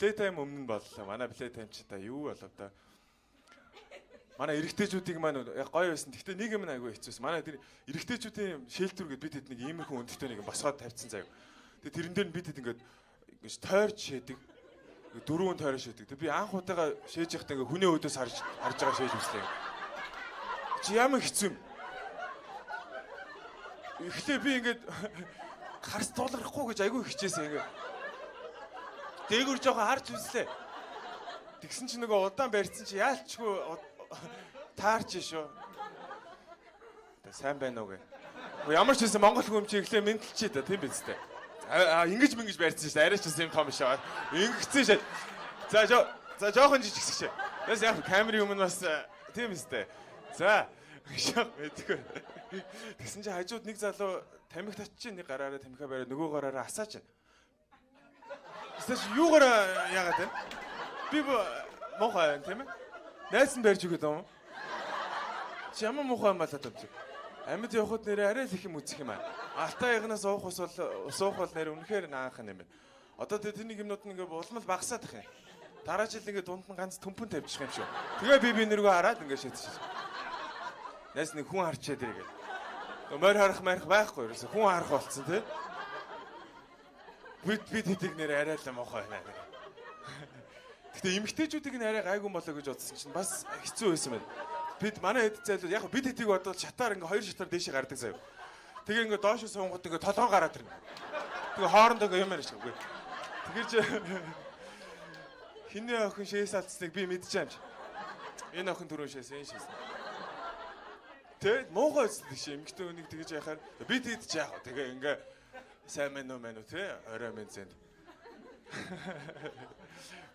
Playtime өмнө нь боллоо. Манай Playtime ч та юу болов та. Манай эрэгтэйчүүдийг маань яг гоё байсан. Гэхдээ нэг юм айгүй хэцүүс. Манай тэр эрэгтэйчүүдийн шэлтүр гэд бид хэд нэг иймэрхүү өндөртэй нэг босгоод тавьчихсан заяа. Тэгээ тэрэн дээр нь бид хэд ингээд тойрч шээдэг. Дөрвөн тойроо шээдэг. Тэгээ би анх удаага шээж явахдаа ингээд хүний өөдөөс харж байгаа шээж үзлээ. Чи ямар хэцүү юм. Эхлээ би ингээд харс тулгарахгүй гэж айгүй хичээсэн ингээд. Дээгүр жоохон харж үзлээ. Тэгсэн чинь нөгөө удаан барьсан чи яалчгүй таарч шүү. Тэ сайн байна уу гэ. Ямар ч хэлсэн монгол хүн чи эхлээ мэдлчихэд та тийм биз дээ. Ингэж мэнгэж барьсан шүү. Арайч юм том шаа. Ингэцэн шээ. За жоохон жижигсэх шээ. Тэс яг камерын өмнө бас тийм биз дээ. За шаг мэдгүй. Тэгсэн чи хажууд нэг залуу тамхи татчих нэг гараараа тамхиа бариад нөгөө гараараа асааж байна. Тэс юугаар яагаад вэ? Би мохоо тийм ээ. Найс нь барьж өгöd юм. Чи ямар мохоо юм болоод байна. Амьд явхад нэрээ арай л их юм үзэх юм аа. Алтай ягнаас уух бол нэр үнэхээр наанхан юм байна. Одоо тэдний юмнууд нь ингээ улмал багасаад их юм. Дараа жил ингээ дунд нь ганц төмпөн тавьчих юм шүү. Тэгээ би нэргөө хараад ингээ шийдчихсэн. Найс нэг хүн харчаад ирээ. Морь харах байхгүй ерөөсө хүн харах болцсон тий. Бид хэдийг нэр арай л мохоо байна. Гэтэ эмгтээчүүдийг нь арай гайгүй болоо гэж бодсон чинь бас хэцүү байсан байна. Бид манай хэд зайлууд яг бид хэдийг бодвол шатаар ингээ хоёр шатаар дээшээ гардаг заяа. Тэгээ ингээ доош суунгууд ингээ толгоо гараад ирнэ. Тэгээ хоорондоо ингээ юм ярьж байгаа. Тэгэрч хиний охин шээс алдсныг би мэдчихэм чи. Энэ охин түрүүн шээс энэ шээс. Тэ муухай зүйл шээ эмгтээ өнийг тэгэж яхаар бид хэд ч яах вэ? Тэгээ ингээ сайн мэн үү те орой мэн зэнд.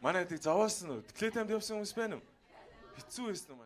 Манай тийг зовоосон уу? Playtime явсан хүмүүс байна уу? Хэцүү байсан уу?